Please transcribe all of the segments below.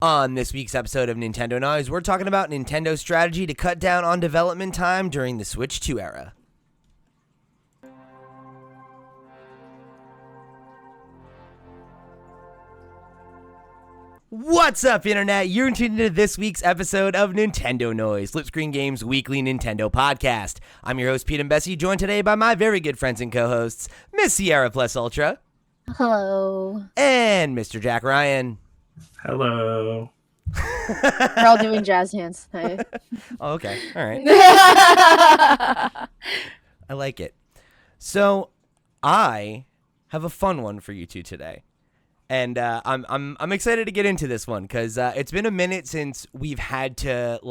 On this week's episode of Nintendo Noise, we're talking about Nintendo's strategy to cut down on development time during the Switch 2 era. What's up, Internet? You're tuned into this week's episode of Nintendo Noise, Flipscreen Games' weekly Nintendo podcast. I'm your host, Pete and Bessie, joined today by my very good friends and co-hosts, Miss Sierra Plus Ultra. Hello. And Mr. Jack Ryan. Hello. We're all doing jazz hands. Hey. Oh, okay. All right. I like it. So, I have a fun one for you two today. And I'm excited to get into this one because it's been a minute since we've had to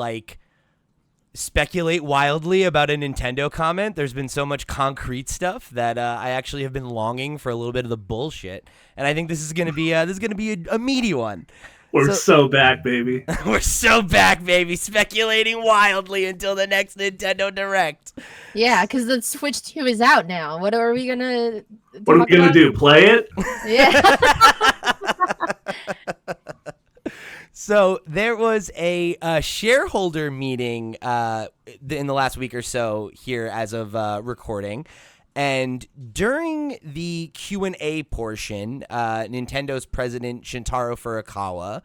speculate wildly about a Nintendo comment. There's been so much concrete stuff that I actually have been longing for a little bit of the bullshit. And I think this is gonna be a meaty one. We're so back, baby. We're so back, baby. Speculating wildly until the next Nintendo Direct. Yeah, because the Switch 2 is out now. What are we gonna? What are we gonna do? Play it? Yeah. So there was a shareholder meeting in the last week or so here as of recording. And during the Q&A portion, Nintendo's President Shuntaro Furukawa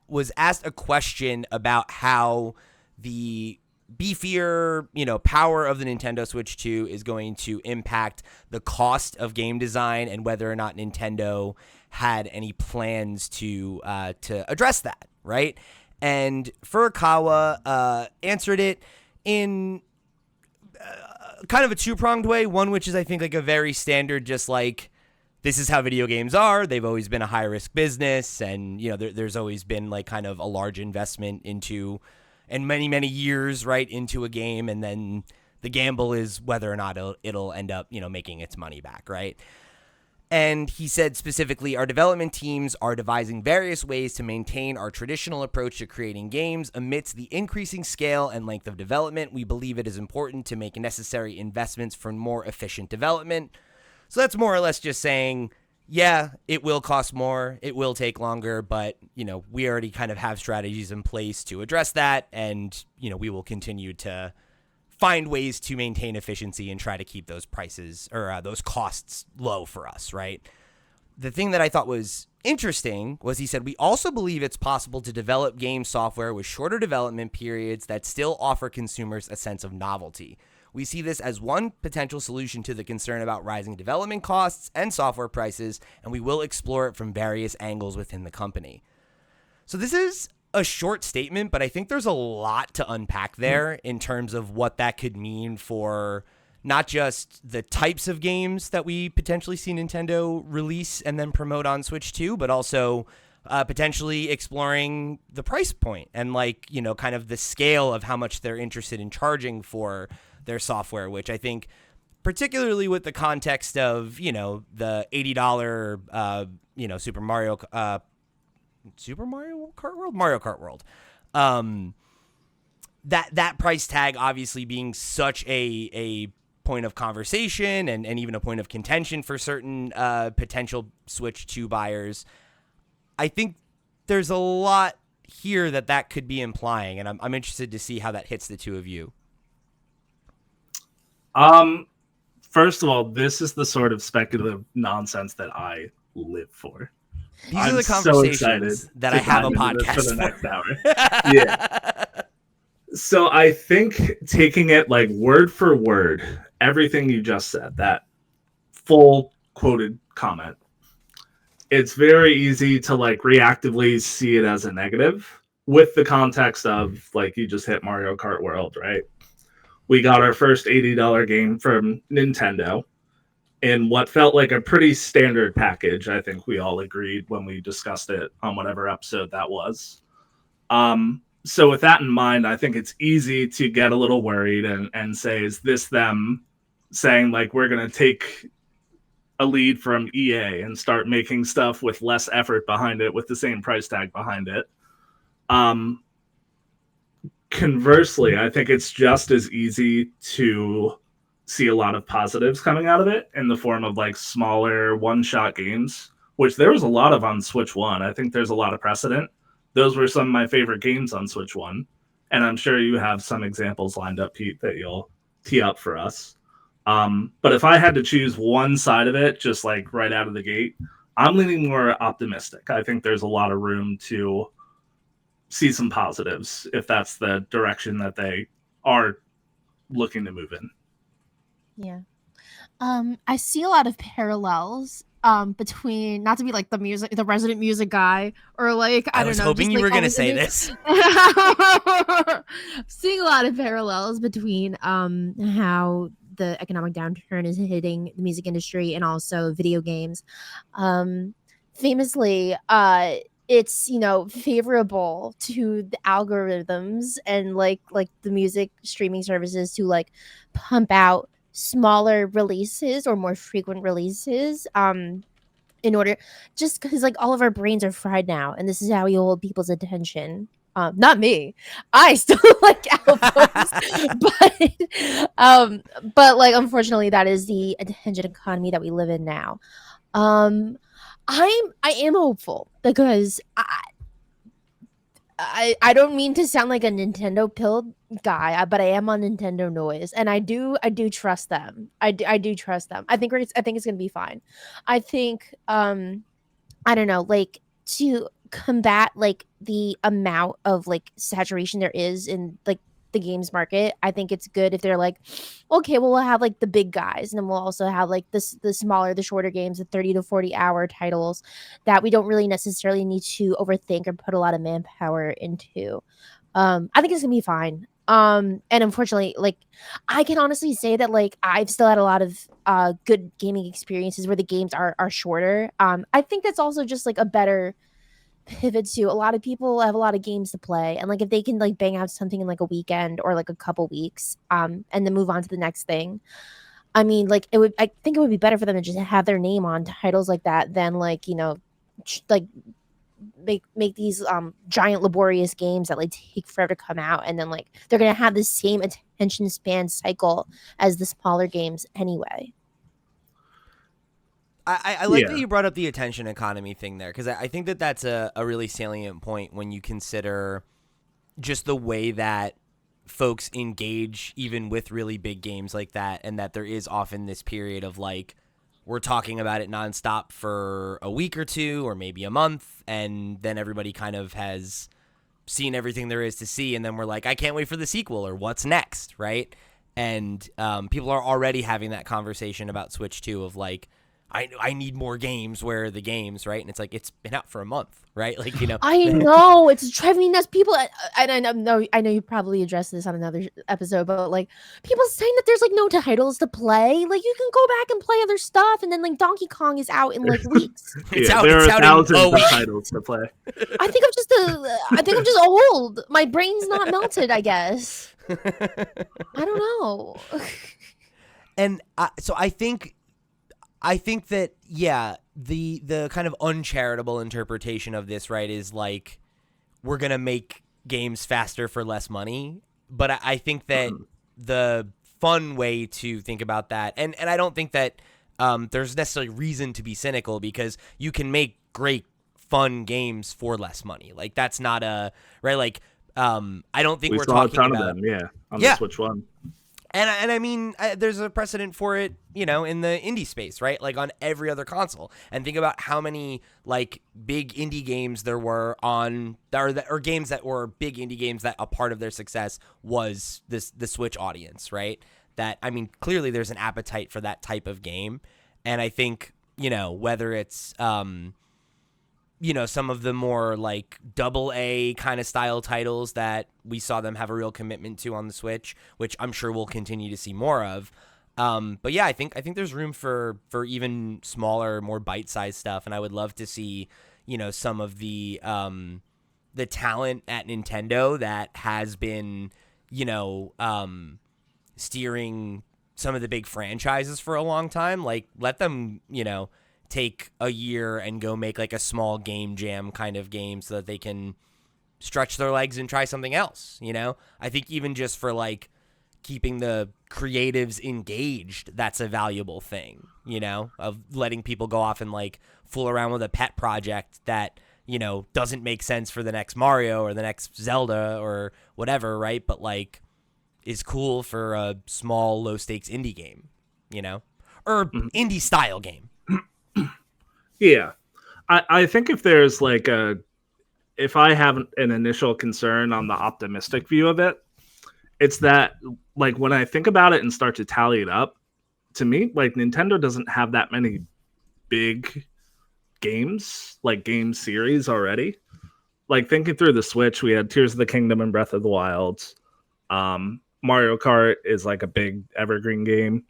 was asked a question about how the beefier, power of the Nintendo Switch 2 is going to impact the cost of game design and whether or not Nintendo had any plans to address that, right? And Furukawa answered it in kind of a two-pronged way. One, which is, I think, a very standard, just this is how video games are. They've always been a high-risk business, and, there's always been, kind of a large investment into, and many, many years, right, into a game, and then the gamble is whether or not it'll end up, making its money back, right? And he said specifically, our development teams are devising various ways to maintain our traditional approach to creating games. Amidst the increasing scale and length of development, we believe it is important to make necessary investments for more efficient development. So that's more or less just saying, yeah, it will cost more, it will take longer, but, we already kind of have strategies in place to address that, and, we will continue to find ways to maintain efficiency and try to keep those prices or those costs low for us, right? The thing that I thought was interesting was he said, we also believe it's possible to develop game software with shorter development periods that still offer consumers a sense of novelty. We see this as one potential solution to the concern about rising development costs and software prices, and we will explore it from various angles within the company. So this is a short statement, but I think there's a lot to unpack there in terms of what that could mean for not just the types of games that we potentially see Nintendo release and then promote on Switch 2, but also potentially exploring the price point and kind of the scale of how much they're interested in charging for their software, which I think particularly with the context of, the $80, Mario Kart World. That price tag obviously being such a point of conversation and even a point of contention for certain potential Switch 2 buyers. I think there's a lot here that could be implying, and I'm interested to see how that hits the two of you. First of all, this is the sort of speculative nonsense that I live for. These are the conversations that I have a podcast for the next hour. Yeah. So I think taking it word for word, everything you just said, that full quoted comment, it's very easy to reactively see it as a negative with the context of you just hit Mario Kart World, right? We got our first $80 game from Nintendo in what felt like a pretty standard package. I think we all agreed when we discussed it on whatever episode that was. So with that in mind, I think it's easy to get a little worried and say, is this them saying we're going to take a lead from EA and start making stuff with less effort behind it with the same price tag behind it? Conversely, I think it's just as easy to see a lot of positives coming out of it in the form of smaller one-shot games, which there was a lot of on Switch 1. I think there's a lot of precedent those were some of my favorite games on Switch 1. And I'm sure you have some examples lined up, Pete, that you'll tee up for us. But if I had to choose one side of it, just like right out of the gate, I'm leaning more optimistic. I think there's a lot of room to see some positives if that's the direction that they are looking to move in. Yeah. I see a lot of parallels between, not to be like the resident music guy, or like I don't know. I was hoping just, you like, were gonna always say into- this. Seeing a lot of parallels between how the economic downturn is hitting the music industry and also video games. Famously, it's favorable to the algorithms and like the music streaming services to like pump out smaller releases or more frequent releases in order, just because like all of our brains are fried now and this is how we hold people's attention. Not me, I still like albums, but like unfortunately that is the attention economy that we live in now. I am hopeful because I don't mean to sound like a Nintendo pill guy, but I am on Nintendo noise, and I do trust them. I do trust them. I think it's gonna be fine. I think I don't know, like to combat like the amount of like saturation there is in like the games market. I think it's good if they're like, okay, well we'll have like the big guys, and then we'll also have like the smaller, the shorter games, the 30 to 40-hour titles that we don't really necessarily need to overthink or put a lot of manpower into. I think it's gonna be fine. And unfortunately, like I can honestly say that like I've still had a lot of good gaming experiences where the games are shorter. I think that's also just like a better pivot to a lot of people have a lot of games to play, and like if they can like bang out something in like a weekend or like a couple weeks and then move on to the next thing. I mean, like I think it would be better for them to just have their name on titles like that than like like make these giant laborious games that like take forever to come out, and then like they're gonna have the same attention span cycle as the smaller games anyway. I like that you brought up the attention economy thing there, because I think that that's a really salient point when you consider just the way that folks engage even with really big games like that, and that there is often this period of like we're talking about it nonstop for a week or two or maybe a month, and then everybody kind of has seen everything there is to see, and then we're like, I can't wait for the sequel or what's next, right? And people are already having that conversation about Switch 2 of like, I need more games. Where are the games, right? And it's like, it's been out for a month, right? Like, I know it's driving me nuts. People, I know you probably addressed this on another episode, but like people saying that there's like no titles to play. Like you can go back and play other stuff, and then like Donkey Kong is out in like weeks. It's there are thousands of week. titles to play. I think I'm just old. My brain's not melted, I guess. I don't know. And so I think that, yeah, the kind of uncharitable interpretation of this, right, is like we're going to make games faster for less money. But I think that the fun way to think about that, and I don't think that there's necessarily reason to be cynical, because you can make great, fun games for less money. Like that's not right. Like I don't think we're talking about them, on the Switch 1. And I mean, there's a precedent for it, in the indie space, right? Like on every other console. And think about how many like big indie games there were or games that were big indie games that a part of their success was the Switch audience, right? That, I mean, clearly there's an appetite for that type of game. And I think, whether it's some of the more like AA kind of style titles that we saw them have a real commitment to on the Switch, which I'm sure we'll continue to see more of. But yeah, I think there's room for even smaller, more bite-sized stuff. And I would love to see, some of the talent at Nintendo that has been, steering some of the big franchises for a long time. Like let them, take a year and go make like a small game jam kind of game so that they can stretch their legs and try something else. I think even just for like keeping the creatives engaged, that's a valuable thing, of letting people go off and like fool around with a pet project that, doesn't make sense for the next Mario or the next Zelda or whatever, right? But like is cool for a small, low stakes indie game, or indie style game. Yeah. I think if there's like if I have an initial concern on the optimistic view of it, it's that like when I think about it and start to tally it up, to me, like Nintendo doesn't have that many big games, like game series already. Like thinking through the Switch, we had Tears of the Kingdom and Breath of the Wild. Mario Kart is like a big evergreen game.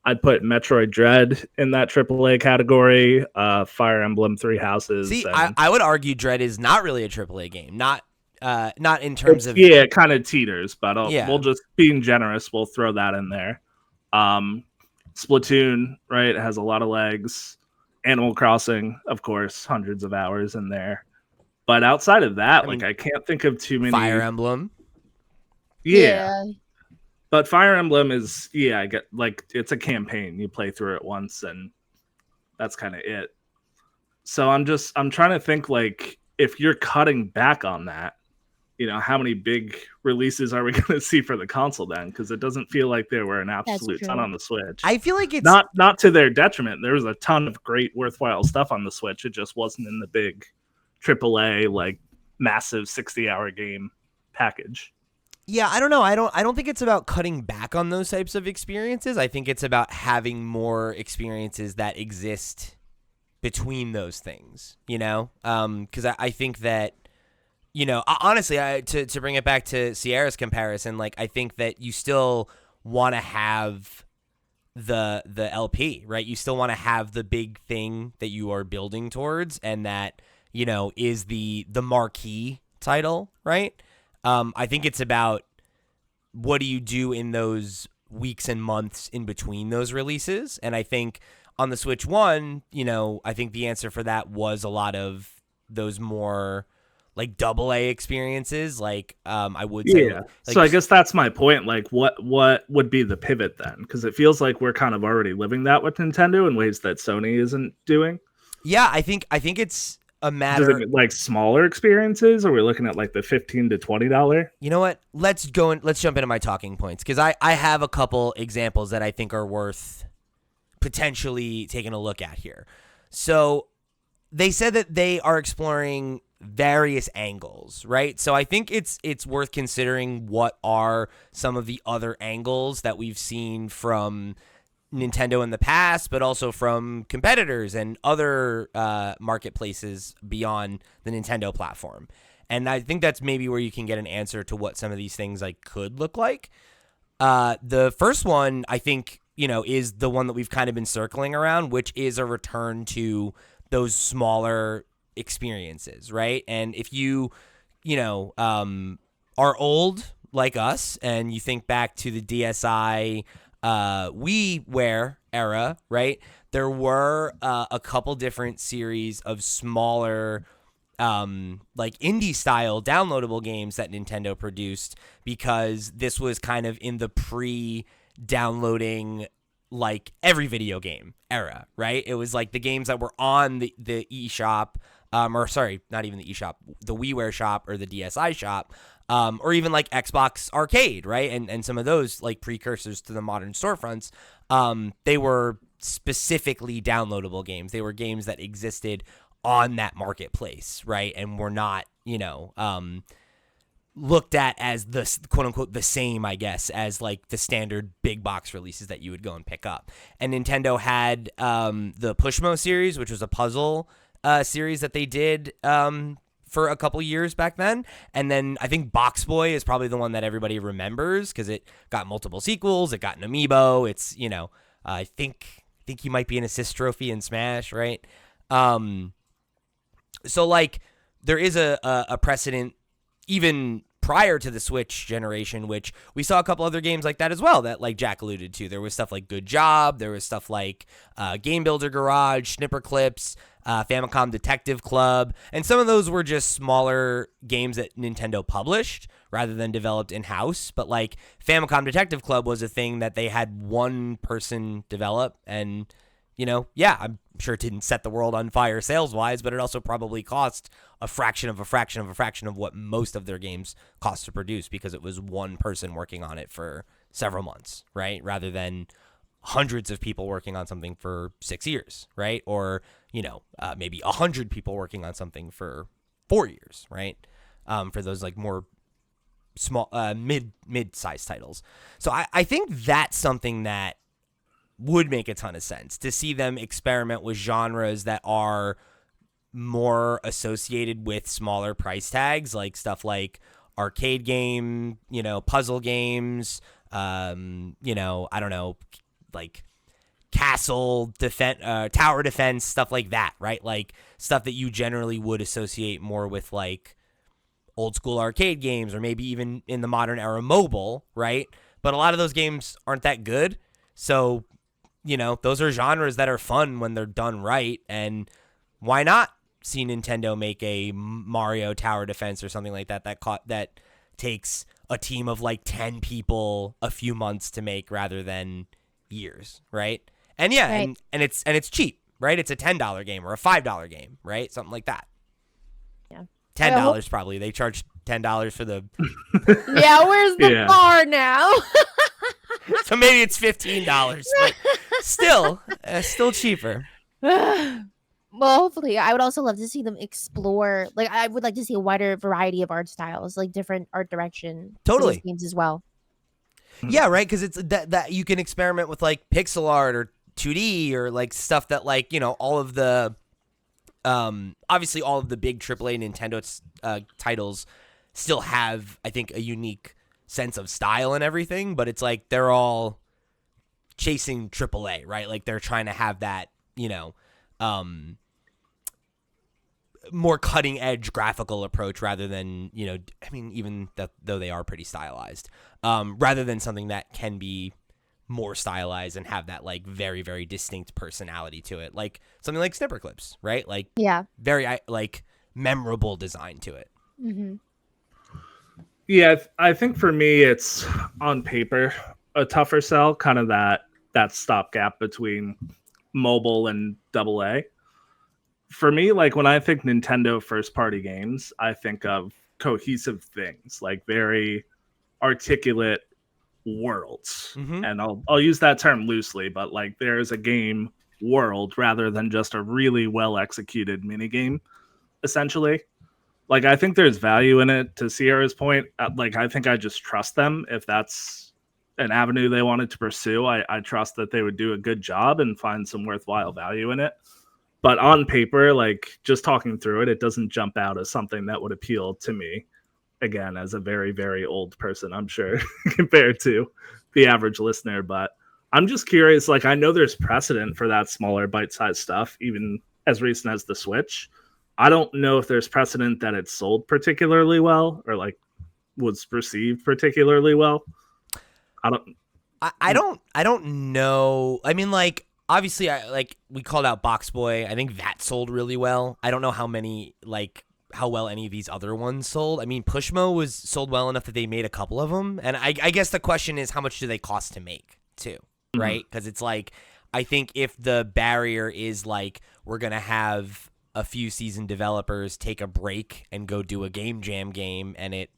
I'd put Metroid Dread in that AAA category. Fire Emblem Three Houses. See, I would argue Dread is not really a AAA game. Not in terms of it kind of teeters, but Yeah. we'll just being generous. We'll throw that in there. Splatoon, right, has a lot of legs. Animal Crossing, of course, hundreds of hours in there. But outside of that, I can't think of too many. Fire Emblem. Yeah. But Fire Emblem is, I get like it's a campaign. You play through it once and that's kind of it. So I'm trying to think like if you're cutting back on that, how many big releases are we going to see for the console then? Because it doesn't feel like there were an absolute ton on the Switch. I feel like it's not to their detriment. There was a ton of great, worthwhile stuff on the Switch. It just wasn't in the big AAA, like massive 60-hour game package. Yeah, I don't know. I don't think it's about cutting back on those types of experiences. I think it's about having more experiences that exist between those things, because I think that, honestly, to bring it back to Sierra's comparison, like I think that you still want to have the LP, right? You still want to have the big thing that you are building towards, and that is the marquee title, right? I think it's about what do you do in those weeks and months in between those releases, and I think on the Switch One, I think the answer for that was a lot of those more like AA experiences, like I would say. Yeah. So I guess that's my point. Like, what would be the pivot then? Because it feels like we're kind of already living that with Nintendo in ways that Sony isn't doing. Yeah, I think it's a matter. Does it like smaller experiences, or we're looking at like the $15 to $20? You know what? Let's jump into my talking points, because I have a couple examples that I think are worth potentially taking a look at here. So they said that they are exploring various angles, right? So I think it's worth considering what are some of the other angles that we've seen from Nintendo in the past, but also from competitors and other marketplaces beyond the Nintendo platform. And I think that's maybe where you can get an answer to what some of these things like could look like. The first one, I think, is the one that we've kind of been circling around, which is a return to those smaller experiences, right? And if you are old like us and you think back to the DSi WiiWare era, right? There were a couple different series of smaller like indie style downloadable games that Nintendo produced, because this was kind of in the pre-downloading like every video game era, right? It was like the games that were on the eShop, or sorry, not even the eShop, the WiiWare shop or the DSi shop, or even like Xbox Arcade, right? And some of those like precursors to the modern storefronts, they were specifically downloadable games. They were games that existed on that marketplace, right? And were not, looked at as the quote unquote the same, I guess, as like the standard big box releases that you would go and pick up. And Nintendo had the Pushmo series, which was a puzzle series that they did for a couple years back then. And then I think Box Boy is probably the one that everybody remembers because it got multiple sequels. It got an amiibo. It's, I think he might be an assist trophy in Smash, right? So like there is a precedent even prior to the Switch generation, which we saw a couple other games like that as well that like Jack alluded to. There was stuff like Good Job. There was stuff like Game Builder Garage, Snipper Clips, Famicom Detective Club. And some of those were just smaller games that Nintendo published rather than developed in-house. But like Famicom Detective Club was a thing that they had one person develop, and yeah, I'm sure it didn't set the world on fire sales-wise, but it also probably cost a fraction of what most of their games cost to produce because it was one person working on it for several months, right? Rather than hundreds of people working on something for 6 years, right? Or, maybe 100 people working on something for 4 years, right? For those like more small, mid-sized titles. So I think that's something that would make a ton of sense to see them experiment with genres that are more associated with smaller price tags, like stuff like arcade game, puzzle games, I don't know, like castle defense, tower defense, stuff like that, right? Like stuff that you generally would associate more with like old school arcade games or maybe even in the modern era mobile, right? But a lot of those games aren't that good. So, those are genres that are fun when they're done right. And why not see Nintendo make a Mario Tower Defense or something like that that takes a team of like 10 people a few months to make rather than years, right? And yeah, Right. and it's cheap, right? It's a $10 game or a $5 game, right? Something like that. Yeah. $10 probably. They charge $10 for the Yeah, where's the Yeah. bar now? so maybe it's $15, but still cheaper. Well, hopefully, I would also love to see them explore. Like, I would like to see a wider variety of art styles, like different art direction. For Totally. these games as well. Yeah, right. Because it's that you can experiment with like pixel art or 2D or like stuff that like all of the obviously all of the big AAA Nintendo titles still have, I think, a unique sense of style and everything, but it's like they're all chasing AAA, right? Like they're trying to have that more cutting edge graphical approach rather than even though they are pretty stylized, rather than something that can be more stylized and have that like very very distinct personality to it, like something like Snipper Clips, right? Like Yeah. very like memorable design to it. Mm-hmm. Yeah, I think for me, it's on paper a tougher sell, kind of that stopgap between mobile and AA. For me, like when I think Nintendo first party games, I think of cohesive things, like very articulate worlds. Mm-hmm. And I'll use that term loosely, but like there's a game world rather than just a really well executed mini game, essentially. Like I think there's value in it. To Sierra's point, like I think I just trust them. If that's an avenue they wanted to pursue, I trust that they would do a good job and find some worthwhile value in it. But on paper, like just talking through it, it doesn't jump out as something that would appeal to me. Again, as a very, very old person, I'm sure, compared to the average listener. But I'm just curious, like I know there's precedent for that smaller bite-sized stuff, even as recent as the Switch. I don't know if there's precedent that it sold particularly well or like was received particularly well. I don't know. I mean, like obviously, we called out Box Boy. I think that sold really well. I don't know how well any of these other ones sold. I mean, Pushmo was sold well enough that they made a couple of them, and I guess the question is how much do they cost to make too, right? Because it's like I think if the barrier is like we're gonna have a few seasoned developers take a break and go do a game jam game, and it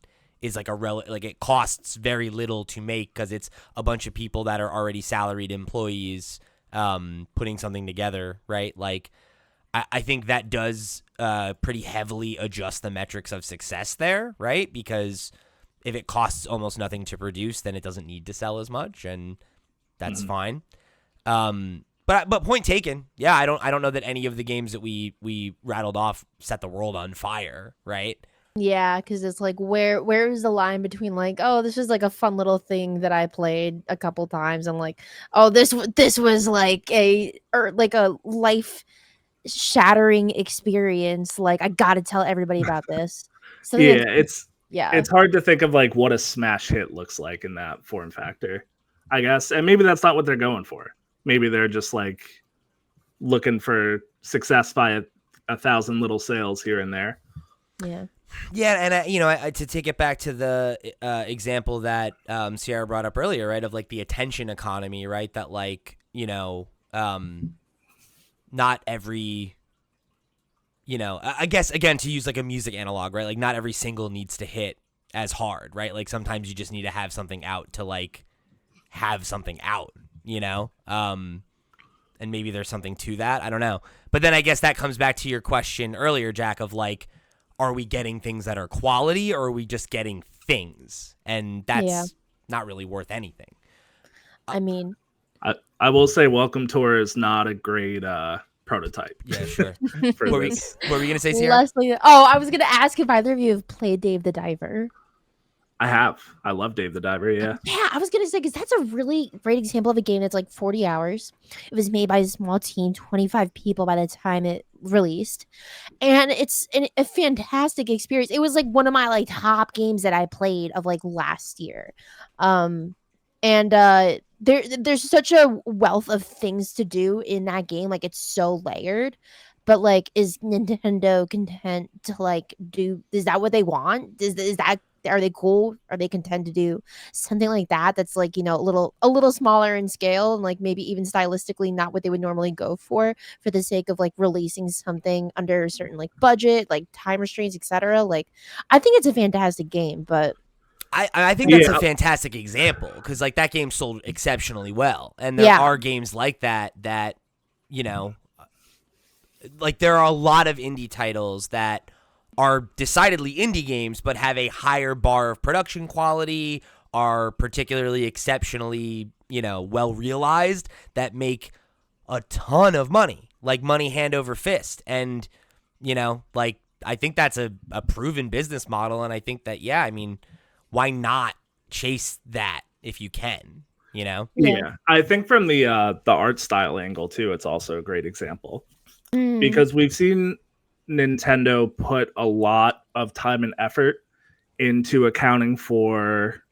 is like it costs very little to make because it's a bunch of people that are already salaried employees putting something together, right? Like I think that does pretty heavily adjust the metrics of success there, right? Because if it costs almost nothing to produce, then it doesn't need to sell as much, and that's fine. But point taken. Yeah, I don't know that any of the games that we rattled off set the world on fire, right? Yeah, because it's like where is the line between like, oh, this is like a fun little thing that I played a couple times, and like, oh, this was like a life shattering experience. Like I got to tell everybody about this. So Yeah, it's yeah, hard to think of like what a smash hit looks like in that form factor, I guess. And maybe that's not what they're going for. Maybe they're just like looking for success by 1,000 little sales here and there. yeah. Yeah, and to take it back to the example that Sierra brought up earlier, right, of like the attention economy, right? That like not every, I guess, again, to use like a music analog, right? Like not every single needs to hit as hard, right? Like sometimes you just need to have something out to like have something out, and maybe there's something to that. I don't know. But then I guess that comes back to your question earlier, Jack, of like, are we getting things that are quality or are we just getting things? And that's not really worth anything. I mean, I will say Welcome Tour is not a great prototype. Yeah, sure. For What were this. you going to say, Sierra? Leslie. Oh, I was gonna ask if either of you have played Dave the Diver. I have. I love Dave the Diver, yeah. Yeah, I was gonna say because that's a really great example of a game that's like 40 hours. It was made by a small team, 25 people by the time it released, and it's a fantastic experience. It was like one of my like top games that I played of like last year, and there's such a wealth of things to do in that game. Like it's so layered. But like, is Nintendo content to like do? Is that what they want? Is that, are they cool? Are they content to do something like that? That's like, a little smaller in scale and like maybe even stylistically not what they would normally go for the sake of like releasing something under a certain like budget, like time restraints, etc. Like, I think it's a fantastic game, but I think that's a fantastic example because like that game sold exceptionally well, and there are games like that like there are a lot of indie titles that are decidedly indie games but have a higher bar of production quality, are particularly exceptionally, well realized, that make a ton of money, like money hand over fist. And, like I think that's a proven business model, and I think that, why not chase that if you can, Yeah. I think from the art style angle too, it's also a great example. Because we've seen Nintendo put a lot of time and effort into accounting for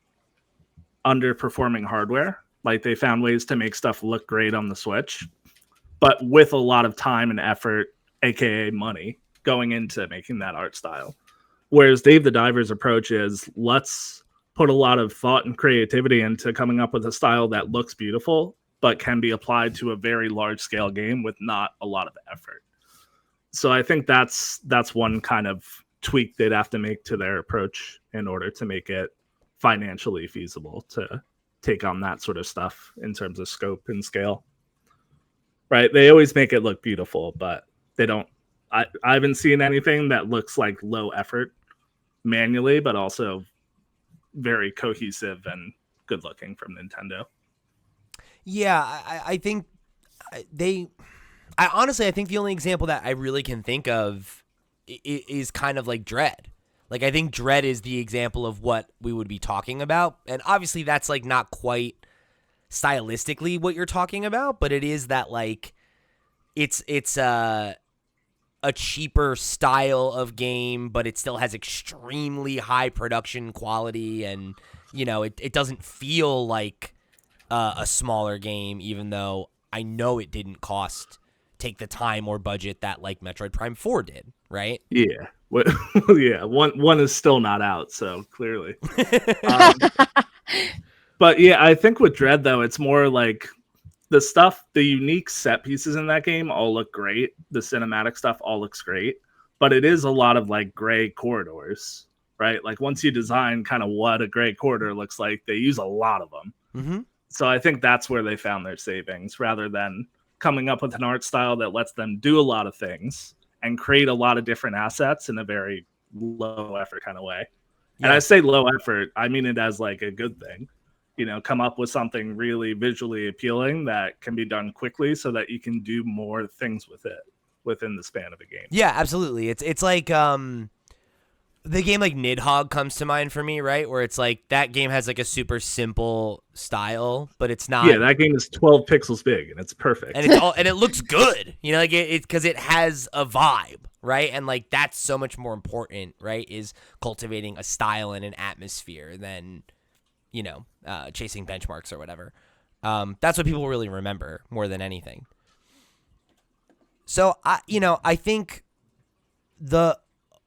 underperforming hardware. Like they found ways to make stuff look great on the Switch, but with a lot of time and effort, aka money, going into making that art style. Whereas Dave the Diver's approach is, let's put a lot of thought and creativity into coming up with a style that looks beautiful, but can be applied to a very large scale game with not a lot of effort. So I think that's one kind of tweak they'd have to make to their approach in order to make it financially feasible to take on that sort of stuff in terms of scope and scale. Right? They always make it look beautiful, but they don't. I haven't seen anything that looks like low effort manually, but also very cohesive and good looking from Nintendo. Yeah, I think I think the only example that I really can think of is kind of like Dread. Like, I think Dread is the example of what we would be talking about. And obviously that's like not quite stylistically what you're talking about, but it is that like it's a cheaper style of game, but it still has extremely high production quality, and it doesn't feel like a smaller game, even though I know it didn't take the time or budget that like Metroid Prime 4 did, right? Yeah. Yeah, one is still not out, so clearly. But yeah, I think with Dread though, it's more like the unique set pieces in that game all look great. The cinematic stuff all looks great, but it is a lot of like gray corridors, right? Like once you design kind of what a gray corridor looks like, they use a lot of them. Mm-hmm. So I think that's where they found their savings, rather than coming up with an art style that lets them do a lot of things and create a lot of different assets in a very low effort kind of way. Yeah. And I say low effort, I mean it as like a good thing. Come up with something really visually appealing that can be done quickly so that you can do more things with it within the span of a game. Yeah, absolutely. It's like the game like Nidhogg comes to mind for me, right? Where it's like that game has like a super simple style, but it's not. Yeah, that game is 12 pixels big and it's perfect. And it's and it looks good, like it's because it has a vibe, right? And like that's so much more important, right? Is cultivating a style and an atmosphere than chasing benchmarks or whatever. That's what people really remember more than anything. So I think the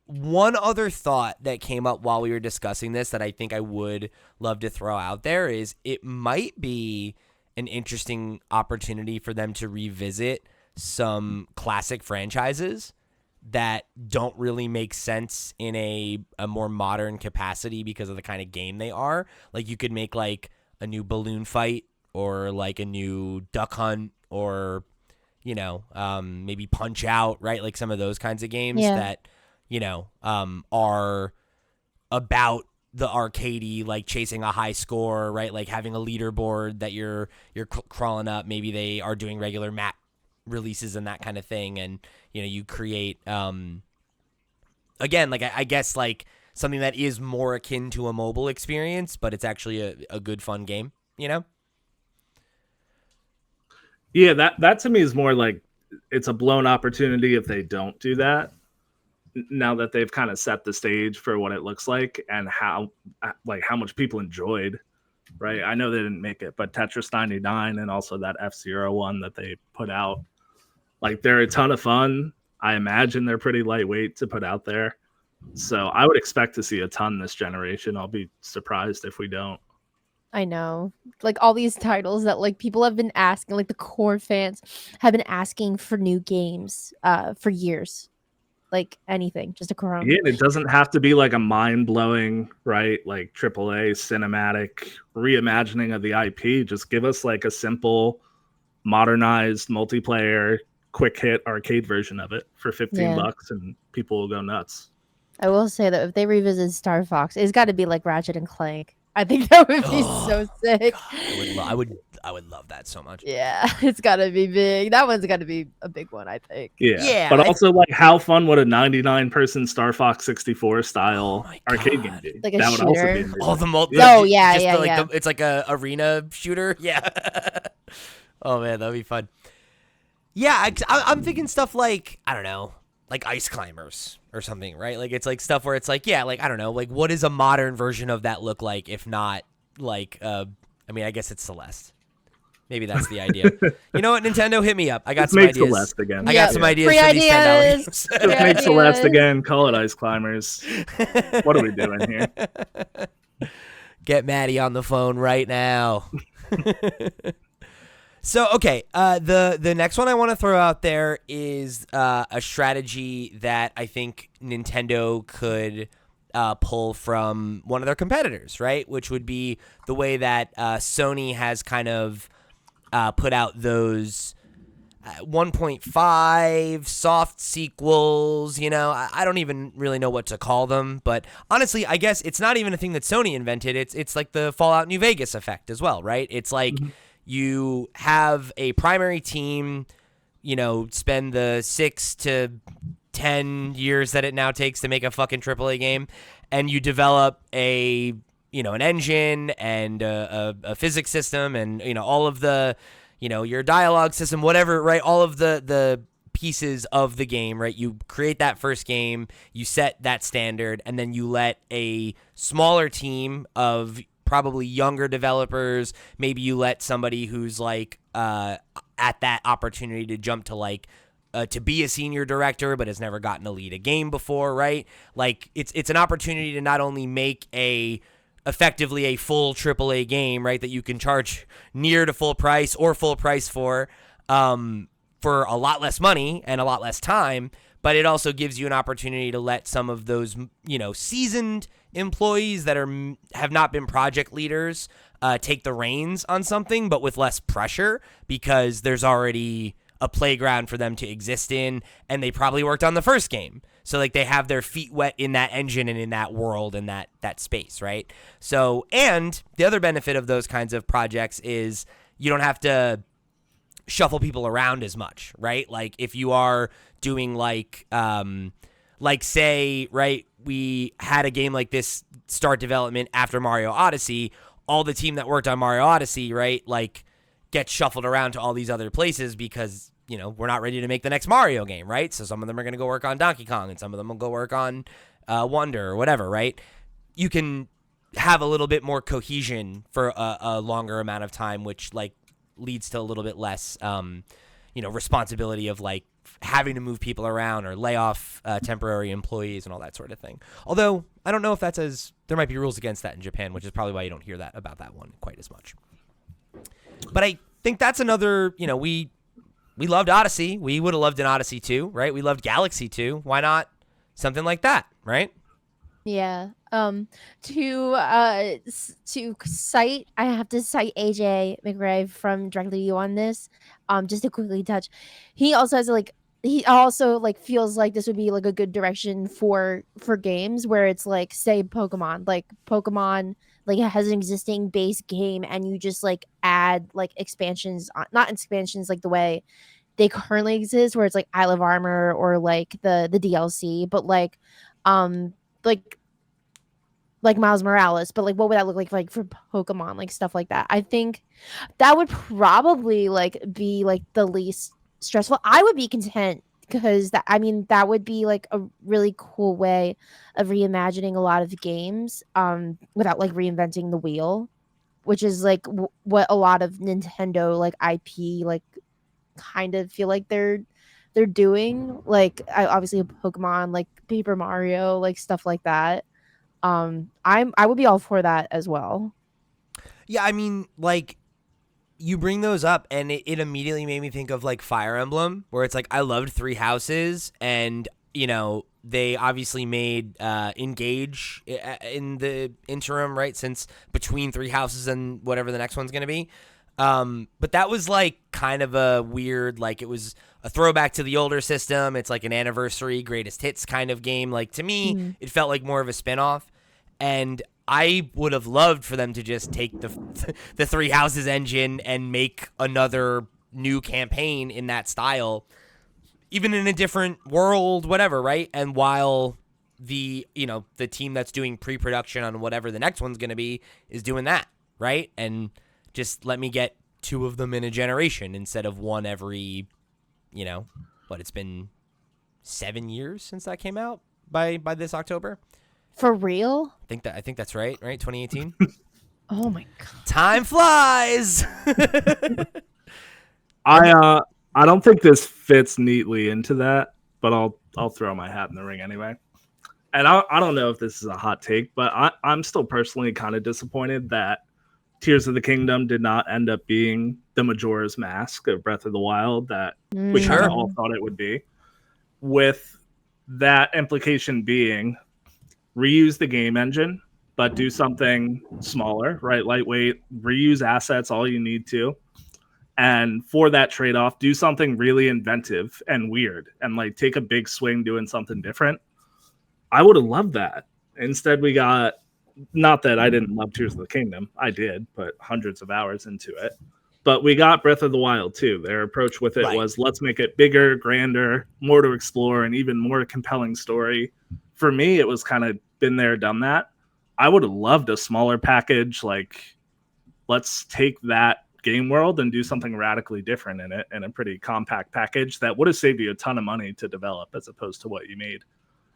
one other thought that came up while we were discussing this that I think I would love to throw out there is it might be an interesting opportunity for them to revisit some classic franchises that don't really make sense in a more modern capacity because of the kind of game they are. Like you could make like a new balloon fight or like a new duck hunt or, you know, maybe Punch Out, right? Like some of those kinds of games that, you know, are about the arcadey, like chasing a high score, right? Like having a leaderboard that you're crawling up. Maybe they are doing regular map releases and that kind of thing. And, you know, you create, again, like I guess like something that is more akin to a mobile experience, but it's actually a good, fun game, you know? Yeah, that to me is more like it's a blown opportunity if they don't do that. Now that they've kind of set the stage for what it looks like and how much people enjoyed, right? I know they didn't make it, but Tetris 99 and also that F-Zero one that they put out, like they're a ton of fun. I imagine they're pretty lightweight to put out there. So I would expect to see a ton this generation. I'll be surprised if we don't. I know. Like all these titles that like people have been asking, like the core fans have been asking for new games for years. Like anything, just a Chrome. Yeah, it doesn't have to be like a mind-blowing, right? Like AAA cinematic reimagining of the IP. Just give us like a simple, modernized multiplayer, quick hit arcade version of it for $15 and people will go nuts. I will say that if they revisit Star Fox, it's got to be like Ratchet and Clank. I think that would be so sick. God, I would love that so much. Yeah, it's got to be big. That one's got to be a big one, I think. Yeah. But also, like, how fun would a 99-person Star Fox 64 style arcade game be? Like a that shooter. would also be all the it's like a arena shooter. Yeah. Oh man, that'd be fun. Yeah, I'm thinking stuff like, I don't know, like Ice Climbers or something, right? Like it's like stuff where it's like, yeah, like I don't know, like what does a modern version of that look like if not like I mean, I guess it's Celeste. Maybe that's the idea. You know what, Nintendo, hit me up. I got some ideas. Celeste again. I got some ideas Free for these $10 games. Just make Celeste again. Call it Ice Climbers. What are we doing here? Get Maddie on the phone right now. So, okay, the next one I want to throw out there is a strategy that I think Nintendo could pull from one of their competitors, right? Which would be the way that Sony has kind of put out those 1.5 soft sequels, you know. I don't even really know what to call them, but honestly, I guess it's not even a thing that Sony invented. It's like the Fallout New Vegas effect as well, right? It's like you have a primary team, you know, spend the 6 to 10 years that it now takes to make a fucking AAA game, and you develop a, you know, an engine and a physics system and, you know, all of the, you know, your dialogue system, whatever, right? All of the pieces of the game, right? You create that first game, you set that standard, and then you let a smaller team of probably younger developers, maybe you let somebody who's like at that opportunity to jump to like to be a senior director but has never gotten to lead a game before, right? Like it's an opportunity to not only make effectively a full AAA game, right, that you can charge near to full price or full price for a lot less money and a lot less time, but it also gives you an opportunity to let some of those, you know, seasoned employees that have not been project leaders take the reins on something, but with less pressure because there's already a playground for them to exist in, and they probably worked on the first game. So like they have their feet wet in that engine and in that world and that space, right? So, and the other benefit of those kinds of projects is you don't have to shuffle people around as much, right? Like if you are doing like say, right, we had a game like this start development after Mario Odyssey, all the team that worked on Mario Odyssey, right, like gets shuffled around to all these other places because, you know, we're not ready to make the next Mario game, right? So some of them are going to go work on Donkey Kong and some of them will go work on Wonder or whatever, right? You can have a little bit more cohesion for a longer amount of time, which like leads to a little bit less, you know, responsibility of like having to move people around or lay off temporary employees and all that sort of thing. Although I don't know if there might be rules against that in Japan, which is probably why you don't hear that about that one quite as much. But I think that's another, you know, we we loved Odyssey. We would have loved an Odyssey 2, right? We loved Galaxy 2. Why not something like that, right? Yeah. To cite, I have to cite AJ McRae from Directly You on this. Just to quickly touch, he also has like he also like feels like this would be like a good direction for games where it's like say Pokemon like it has an existing base game and you just like add like expansions not expansions like the way they currently exist where it's like Isle of Armor or like the DLC, but um like Miles Morales, but like what would that look like for Pokemon, like stuff like that. I think that would probably like be like the least stressful. I would be content because that would be like a really cool way of reimagining a lot of games without like reinventing the wheel, which is like what a lot of Nintendo like IP like kind of feel like they're doing. Like obviously Pokemon, like Paper Mario, like stuff like that. I would be all for that as well. Yeah, I mean, like, you bring those up, and it immediately made me think of, like, Fire Emblem, where it's like, I loved Three Houses, and, you know, they obviously made Engage in the interim, right, since between Three Houses and whatever the next one's going to be. But that was, like, kind of a weird, like, it was a throwback to the older system. It's like an anniversary greatest hits kind of game. Like, to me, it felt like more of a spinoff. And I would have loved for them to just take the Three Houses engine and make another new campaign in that style, even in a different world, whatever, right? And while the team that's doing pre-production on whatever the next one's going to be is doing that, right? And just let me get 2 of them in a generation instead of one every, it's been 7 years since that came out by this October. For real? I think that's right? 2018? Oh my god. Time flies. I don't think this fits neatly into that, but I'll throw my hat in the ring anyway. And I don't know if this is a hot take, but I'm still personally kind of disappointed that Tears of the Kingdom did not end up being the Majora's Mask of Breath of the Wild that we kind of all thought it would be. With that implication being reuse the game engine, but do something smaller, right? Lightweight, reuse assets all you need to. And for that trade-off, do something really inventive and weird and like take a big swing doing something different. I would have loved that. Instead, we got, not that I didn't love Tears of the Kingdom. I did, put hundreds of hours into it. But we got Breath of the Wild too. Their approach with it was let's make it bigger, grander, more to explore, and even more compelling story. For me, it was kind of been there, done that. I would have loved a smaller package. Like, let's take that game world and do something radically different in it in a pretty compact package that would have saved you a ton of money to develop as opposed to what you made.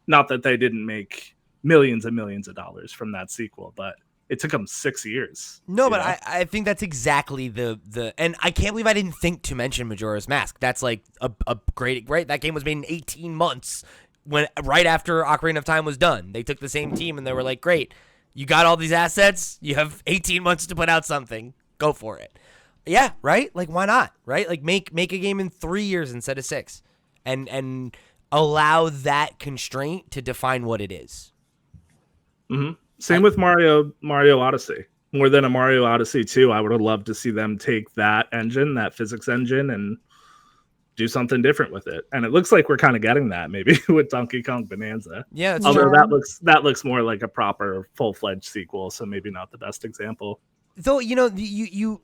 Not that they didn't make millions and millions of dollars from that sequel, but it took them 6 years. No, but I think that's exactly the and I can't believe I didn't think to mention Majora's Mask. That's like a great, right? That game was made in 18 months right after Ocarina of Time was done. They took the same team and they were like, great, you got all these assets, you have 18 months to put out something, go for it. Yeah, right? Like, why not, right? Like, make a game in 3 years instead of 6 and allow that constraint to define what it is. Mm-hmm. Same with Mario Odyssey. More than a Mario Odyssey 2, I would have loved to see them take that engine, that physics engine, and do something different with it. And it looks like we're kind of getting that maybe with Donkey Kong Bonanza. Yeah, although that looks more like a proper full-fledged sequel, so maybe not the best example. Though, you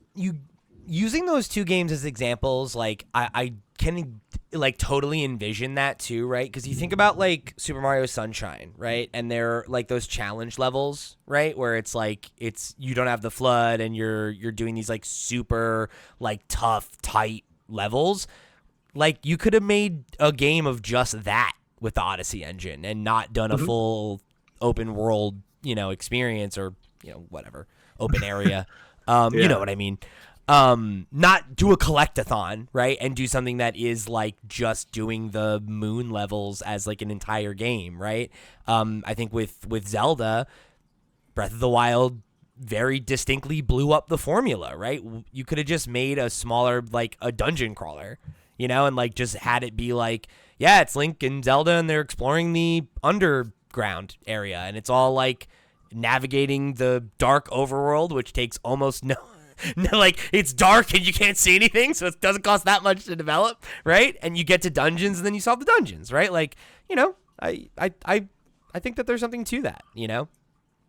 using those 2 games as examples, like I can like totally envision that too, right? Because you think about like Super Mario Sunshine, right? And they're like those challenge levels, right? Where it's like you don't have the flood and you're doing these like super like tough, tight levels. Like, you could have made a game of just that with the Odyssey engine and not done a full open world, experience or, whatever, open area. You know what I mean? Not do a collectathon, right? And do something that is like just doing the moon levels as like an entire game, right? I think with Zelda, Breath of the Wild very distinctly blew up the formula, right? You could have just made a smaller, like a dungeon crawler, you know, and like just had it be like, yeah, it's Link and Zelda and they're exploring the underground area and it's all like navigating the dark overworld, which takes almost no, like it's dark and you can't see anything, so it doesn't cost that much to develop, right? And you get to dungeons and then you solve the dungeons, right? Like, you know, I think that there's something to that, you know?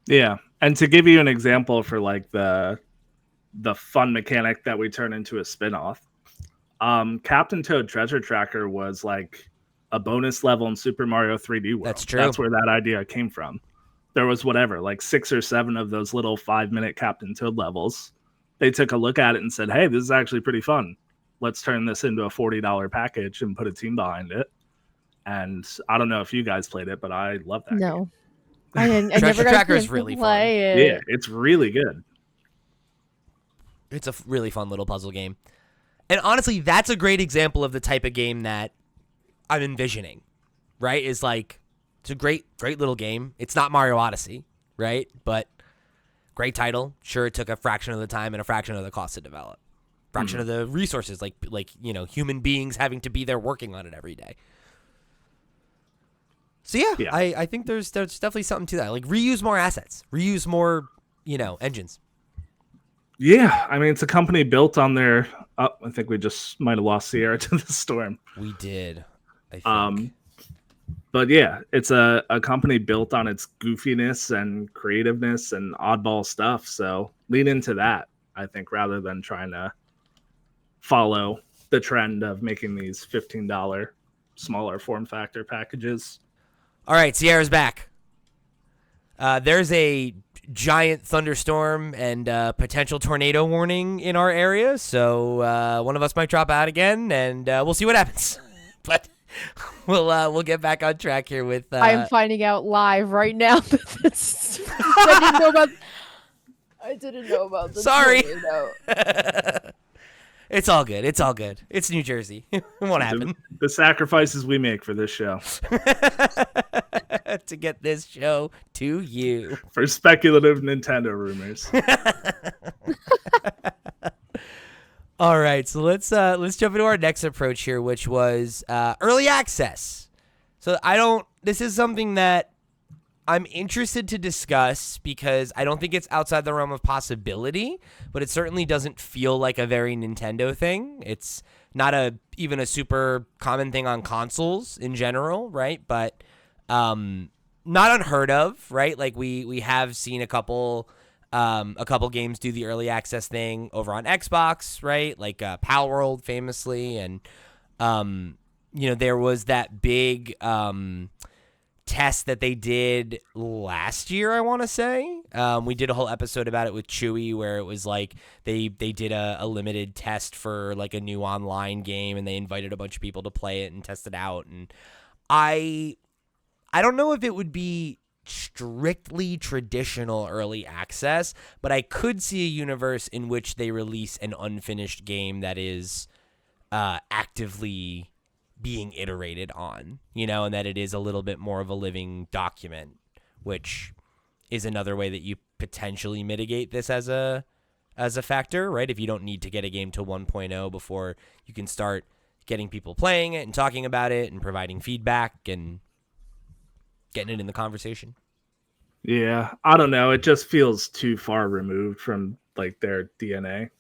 Yeah. And to give you an example for like the fun mechanic that we turn into a spin-off, Captain Toad Treasure Tracker was like a bonus level in Super Mario 3D World. That's true. That's where that idea came from. There was whatever, like 6 or 7 of those little 5-minute Captain Toad levels. They took a look at it and said, hey, this is actually pretty fun. Let's turn this into a $40 package and put a team behind it. And I don't know if you guys played it, but I love that game. I never got Tracker to is really play it. Yeah, it's really good. It's a really fun little puzzle game. And honestly, that's a great example of the type of game that I'm envisioning, right? Is like, it's a great little game. It's not Mario Odyssey, right? But great title. Sure, it took a fraction of the time and a fraction of the cost to develop. Fraction of the resources, like you know, human beings having to be there working on it every day. So yeah. I think there's definitely something to that. Like reuse more assets, reuse more, you know, engines. Yeah, I mean, it's a company built on their. I think we just might have lost Sierra to the storm. We did, I think. But yeah, it's a company built on its goofiness and creativeness and oddball stuff. So lean into that, I think, rather than trying to follow the trend of making these $15 smaller form factor packages. All right, Sierra's back. There's a giant thunderstorm and potential tornado warning in our area, so one of us might drop out again, and we'll see what happens. But we'll get back on track here with. I'm finding out live right now. I didn't know about the Sorry. tornado. It's all good. It's all good. It's New Jersey. It won't happen. The sacrifices we make for this show. To get this show to you. For speculative Nintendo rumors. All right, so let's jump into our next approach here, which was early access. So this is something that I'm interested to discuss because I don't think it's outside the realm of possibility, but it certainly doesn't feel like a very Nintendo thing. It's not even a super common thing on consoles in general, right? But not unheard of, right? Like we have seen a couple games do the early access thing over on Xbox, right? Like Pal World famously, and you know, there was that big test that they did last year, I want to say. We did a whole episode about it with Chewy where it was like they did a limited test for like a new online game and they invited a bunch of people to play it and test it out. And I don't know if it would be strictly traditional early access, but I could see a universe in which they release an unfinished game that is actively being iterated on, you know, and that it is a little bit more of a living document, which is another way that you potentially mitigate this as a factor, right? If you don't need to get a game to 1.0 before you can start getting people playing it and talking about it and providing feedback and getting it in the conversation. Yeah, I don't know. It just feels too far removed from like their DNA.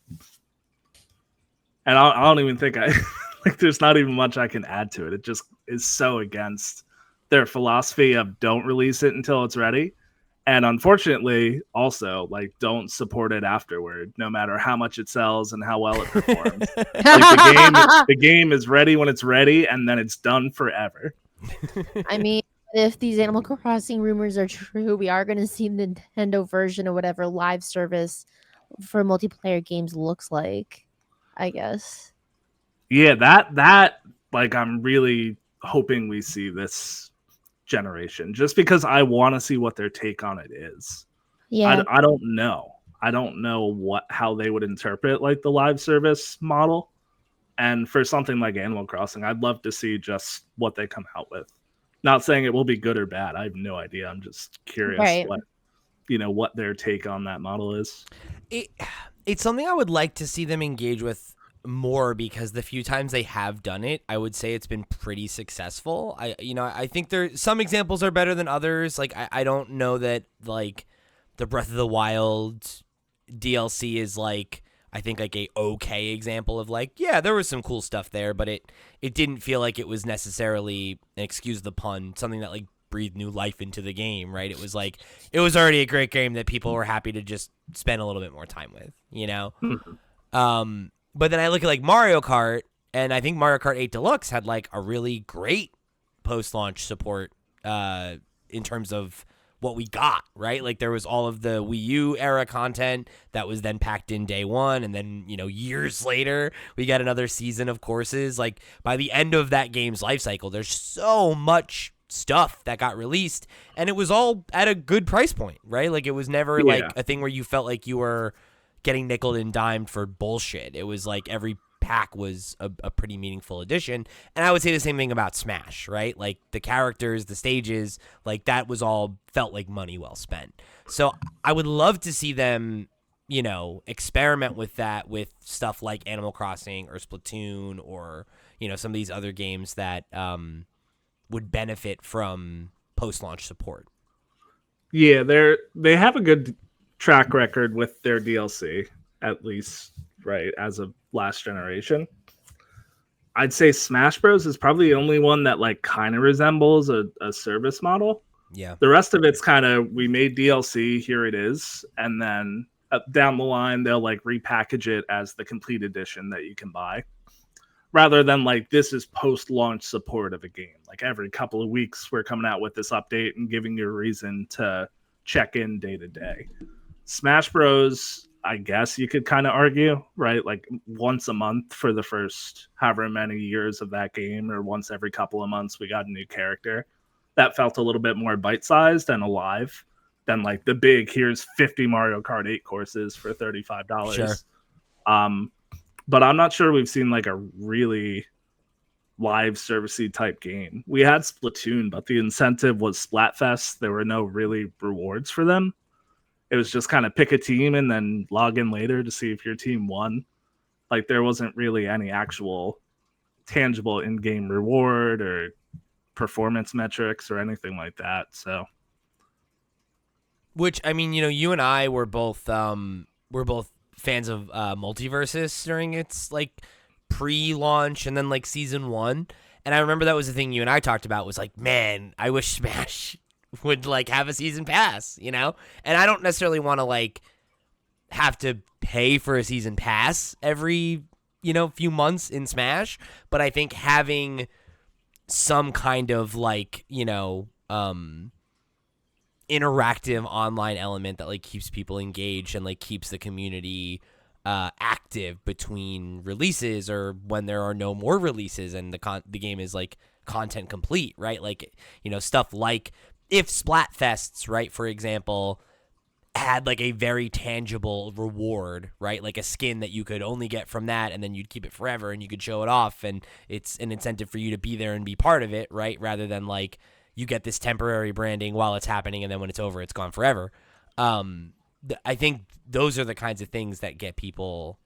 And I don't even think like there's not even much I can add to it. It just is so against their philosophy of don't release it until it's ready. And unfortunately, also, like, don't support it afterward, no matter how much it sells and how well it performs. Like the game is ready when it's ready, and then it's done forever. I mean, if these Animal Crossing rumors are true, we are going to see the Nintendo version of whatever live service for multiplayer games looks like, I guess. Yeah, that like I'm really hoping we see this generation, just because I want to see what their take on it is. Yeah, I don't know. I don't know how they would interpret like the live service model. And for something like Animal Crossing, I'd love to see just what they come out with. Not saying it will be good or bad. I have no idea. I'm just curious what their take on that model is. It's something I would like to see them engage with more because the few times they have done it, I would say it's been pretty successful. I think some examples are better than others. Like I don't know that like the Breath of the Wild DLC is like, I think like a okay example of like, yeah, there was some cool stuff there, but it didn't feel like it was necessarily, excuse the pun, something that like breathed new life into the game, right? It was like, it was already a great game that people were happy to just spend a little bit more time with, you know? But then I look at like Mario Kart, and I think Mario Kart 8 Deluxe had like a really great post-launch support in terms of what we got, right? Like there was all of the Wii U era content that was then packed in day one, and then, you know, years later we got another season of courses. Like by the end of that game's life cycle, there's so much stuff that got released, and it was all at a good price point, right? Like it was never like a thing where you felt like you were getting nickeled and dimed for bullshit. It was like every pack was a pretty meaningful addition. And I would say the same thing about Smash, right? Like the characters, the stages, like that was all felt like money well spent. So I would love to see them, you know, experiment with that with stuff like Animal Crossing or Splatoon or, you know, some of these other games that would benefit from post-launch support. Yeah, they have a good track record with their DLC, at least, right, as of last generation. I'd say Smash Bros is probably the only one that like kind of resembles a service model. Yeah. The rest of it's kind of, we made DLC, here it is, and then down the line they'll like repackage it as the complete edition that you can buy, rather than like this is post-launch support of a game. Like every couple of weeks we're coming out with this update and giving you a reason to check in day to day. Smash Bros, I guess you could kind of argue, right? Like once a month for the first however many years of that game, or once every couple of months we got a new character. That felt a little bit more bite-sized and alive than like the big, here's 50 Mario Kart 8 courses for $35. Sure. But I'm not sure we've seen like a really live servicey type game. We had Splatoon, but the incentive was Splatfest. There were no really rewards for them. It was just kind of pick a team and then log in later to see if your team won. Like there wasn't really any actual tangible in-game reward or performance metrics or anything like that. So, which, I mean, you know, you and I were both fans of Multiversus during its like pre-launch and then like season 1. And I remember that was the thing you and I talked about, was like, man, I wish Smash would like have a season pass, you know? And I don't necessarily want to like have to pay for a season pass every, you know, few months in Smash, but I think having some kind of like, you know, interactive online element that like keeps people engaged and like keeps the community active between releases, or when there are no more releases and the game is like content complete, right? Like, you know, stuff like if Splatfests, right, for example, had like a very tangible reward, right? Like a skin that you could only get from that, and then you'd keep it forever and you could show it off, and it's an incentive for you to be there and be part of it, right? Rather than like you get this temporary branding while it's happening, and then when it's over, it's gone forever. I think those are the kinds of things that get people,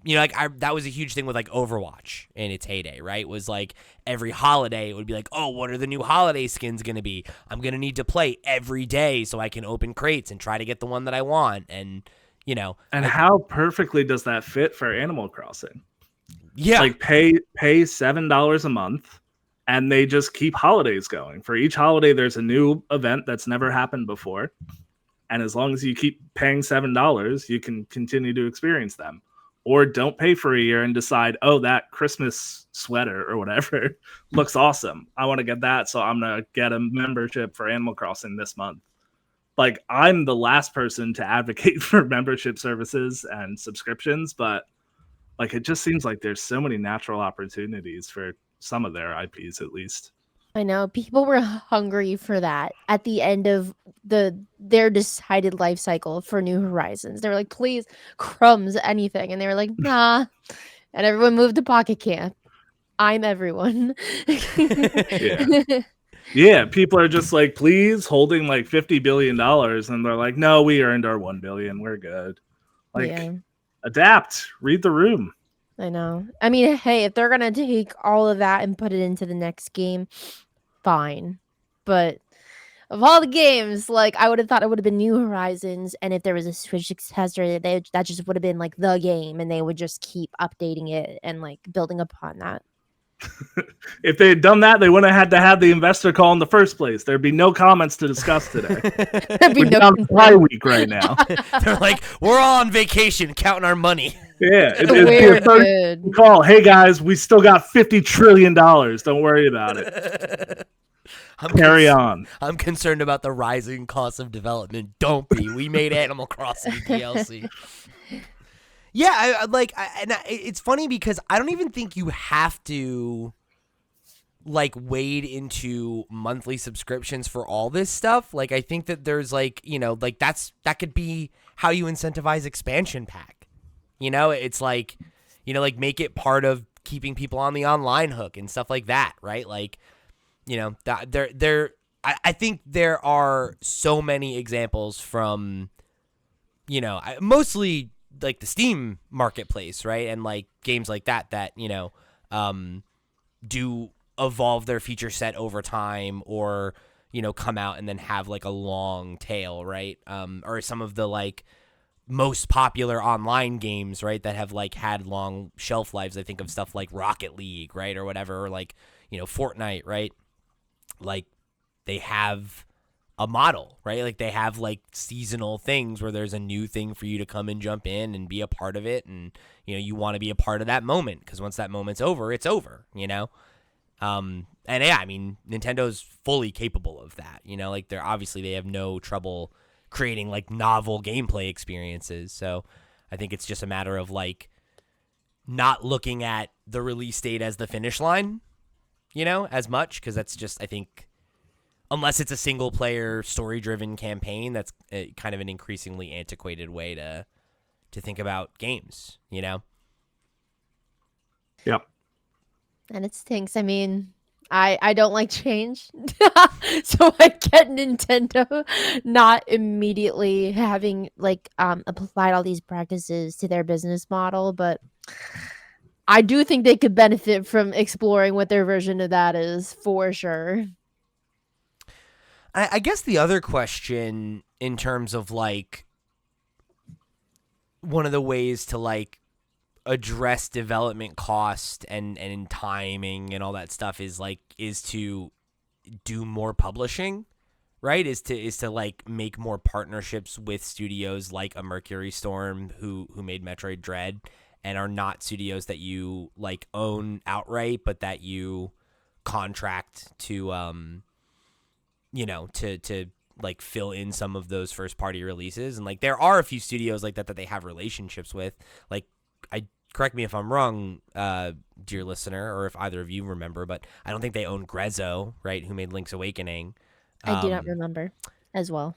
you know, like that was a huge thing with like Overwatch in its heyday, right? It was like every holiday it would be like, oh, what are the new holiday skins going to be? I'm going to need to play every day so I can open crates and try to get the one that I want. And, you know. And how perfectly does that fit for Animal Crossing? Yeah. Like pay $7 a month and they just keep holidays going. For each holiday, there's a new event that's never happened before. And as long as you keep paying $7, you can continue to experience them. Or don't pay for a year and decide, oh, that Christmas sweater or whatever looks awesome. I want to get that, so I'm going to get a membership for Animal Crossing this month. Like, I'm the last person to advocate for membership services and subscriptions, but like it just seems like there's so many natural opportunities for some of their IPs, at least. I know people were hungry for that at the end of their decided life cycle for New Horizons. They were like, please, crumbs, anything. And they were like, nah. And everyone moved to Pocket Camp. I'm everyone. Yeah, people are just like, please, holding like $50 billion. And they're like, no, we earned our $1 billion. We're good. Like, adapt, read the room. I know. I mean, hey, if they're gonna take all of that and put it into the next game, fine. But of all the games, like I would have thought it would have been New Horizons, and if there was a Switch successor, that just would have been like the game, and they would just keep updating it and like building upon that. If they had done that, they wouldn't have had to have the investor call in the first place. There'd be no comments to discuss today. There'd be We're no down concern. bye week right now. They're like, we're all on vacation counting our money. Yeah, it'd be We're a third good. call. Hey guys, we still got $50 trillion. Don't worry about it. Carry on. I'm concerned about the rising cost of development. Don't be. We made Animal Crossing DLC. Yeah, it's funny because I don't even think you have to like wade into monthly subscriptions for all this stuff. Like, I think that there's like, like that could be how you incentivize expansion pack. It's like, like make it part of keeping people on the online hook and stuff like that, right? Like, I think there are so many examples from, mostly like the Steam marketplace, right? And like games like that, do evolve their feature set over time or, come out and then have like a long tail, right? Or some of the like most popular online games, right, that have like had long shelf lives. I think of stuff like Rocket League, right? Or whatever, or like, Fortnite, right? Like they have a model, right? Like they have like seasonal things where there's a new thing for you to come and jump in and be a part of it. And, you want to be a part of that moment because once that moment's over, it's over, And yeah, I mean, Nintendo's fully capable of that, like they have no trouble creating like novel gameplay experiences. So I think it's just a matter of like not looking at the release date as the finish line, as much, because that's just, I think, unless it's a single player story driven campaign, that's kind of an increasingly antiquated way to think about games, Yep. And it stinks. I mean, I don't like change. So I get Nintendo not immediately having like applied all these practices to their business model, but I do think they could benefit from exploring what their version of that is for sure. I guess the other question in terms of like one of the ways to like address development cost and timing and all that stuff is to do more publishing, right? Is to like make more partnerships with studios like a Mercury Storm who made Metroid Dread and are not studios that you like own outright, but that you contract to to like fill in some of those first party releases. And like there are a few studios like that they have relationships with. Like, correct me if I'm wrong, dear listener, or if either of you remember, but I don't think they own Grezzo, right, who made Link's Awakening. I do not remember as well.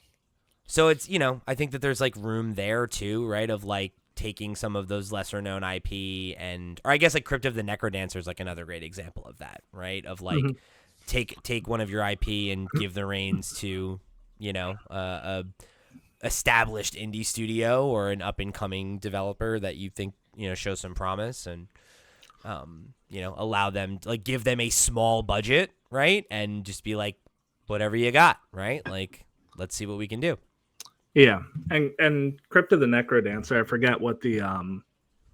So it's, I think that there's like room there too, right, of like taking some of those lesser known IP or I guess like Crypt of the Necrodancer is like another great example of that, right? Of like take one of your IP and give the reins to, a established indie studio or an up and coming developer that you think, show some promise and, allow them, like give them a small budget, right? And just be like, whatever you got, right? Like, let's see what we can do. Yeah, and Crypt of the Necrodancer, I forget what the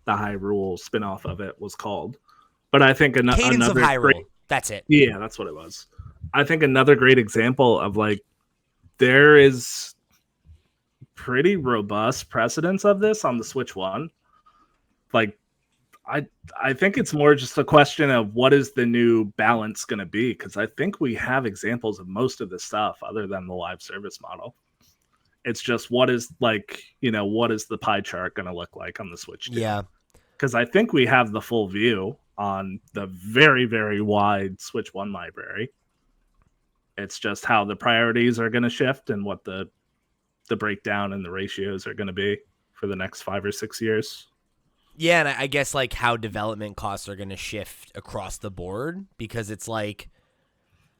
Hyrule spinoff of it was called, but I think Cadence another of Hyrule. great, that's it. Yeah, that's what it was. I think another great example of like there is pretty robust precedence of this on the Switch One. Like, I think it's more just a question of what is the new balance going to be, because I think we have examples of most of this stuff other than the live service model. It's just what is like, what is the pie chart going to look like on the Switch 2? Yeah. Because I think we have the full view on the very, very wide Switch 1 library. It's just how the priorities are going to shift and what the breakdown and the ratios are going to be for the next 5 or 6 years. Yeah, and I guess like how development costs are going to shift across the board, because it's like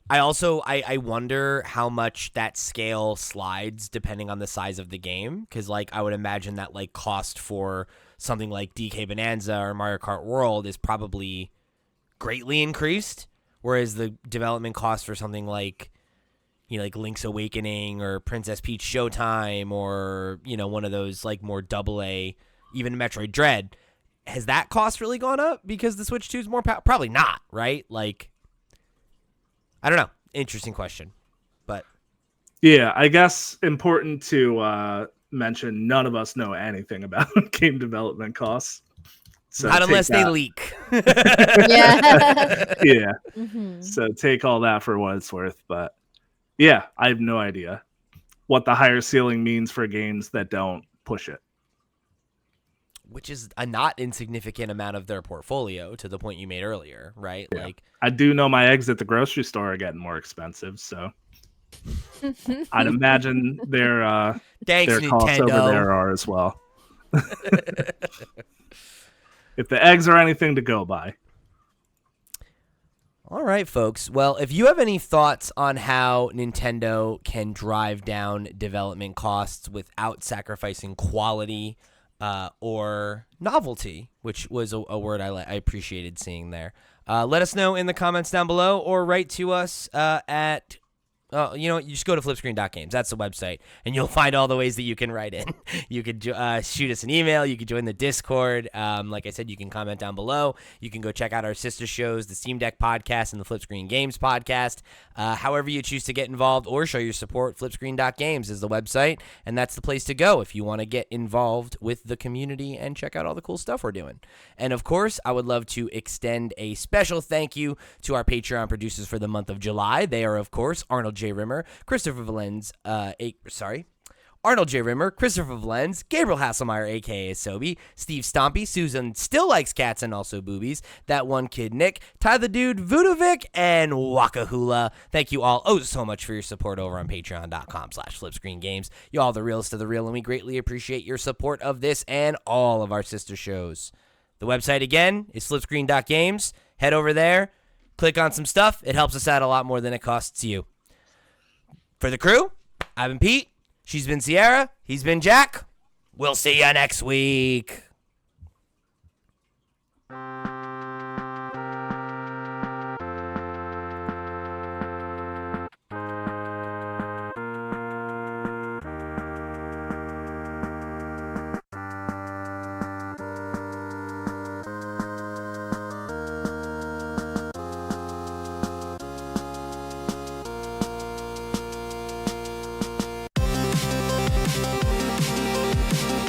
I wonder how much that scale slides depending on the size of the game, because like I would imagine that like cost for something like DK Bonanza or Mario Kart World is probably greatly increased, whereas the development cost for something like, you know, like Link's Awakening or Princess Peach Showtime or, you know, one of those like more AA, even Metroid Dread, has that cost really gone up because the Switch 2 is more probably not, right? Like, I don't know. Interesting question. But yeah, I guess important to mention, none of us know anything about game development costs. So not unless they leak. Yeah. Yeah. Mhm. So take all that for what it's worth. But yeah, I have no idea what the higher ceiling means for games that don't push it. Which is a not insignificant amount of their portfolio, to the point you made earlier, right? Yeah. Like, I do know my eggs at the grocery store are getting more expensive, so I'd imagine their thanks, costs over Nintendo. there are as well. If the eggs are anything to go by. All right, folks. Well, if you have any thoughts on how Nintendo can drive down development costs without sacrificing quality or novelty, which was a word I appreciated seeing there, let us know in the comments down below, or write to us at... you know what? You just go to flipscreen.games. That's the website, and you'll find all the ways that you can write in. You could shoot us an email. You could join the Discord. Like I said, you can comment down below. You can go check out our sister shows, the Steam Deck podcast and the Flipscreen Games podcast. However you choose to get involved or show your support, flipscreen.games is the website, and that's the place to go if you want to get involved with the community and check out all the cool stuff we're doing. And, of course, I would love to extend a special thank you to our Patreon producers for the month of July. They are, of course, Arnold J. Rimmer, Christopher Valenz, Arnold J. Rimmer, Christopher Valenz, Gabriel Hasselmeyer, a.k.a. Sobe, Steve Stompy, Susan Still Likes Cats and Also Boobies, That One Kid Nick, Ty the Dude, Vudovic, and Wakahula. Thank you all so much for your support over on patreon.com/flipscreengames. You all the realest of the real, and we greatly appreciate your support of this and all of our sister shows. The website, again, is flipscreen.games. Head over there, click on some stuff. It helps us out a lot more than it costs you. For the crew, I've been Pete. She's been Sierra. He's been Jack. We'll see you next week.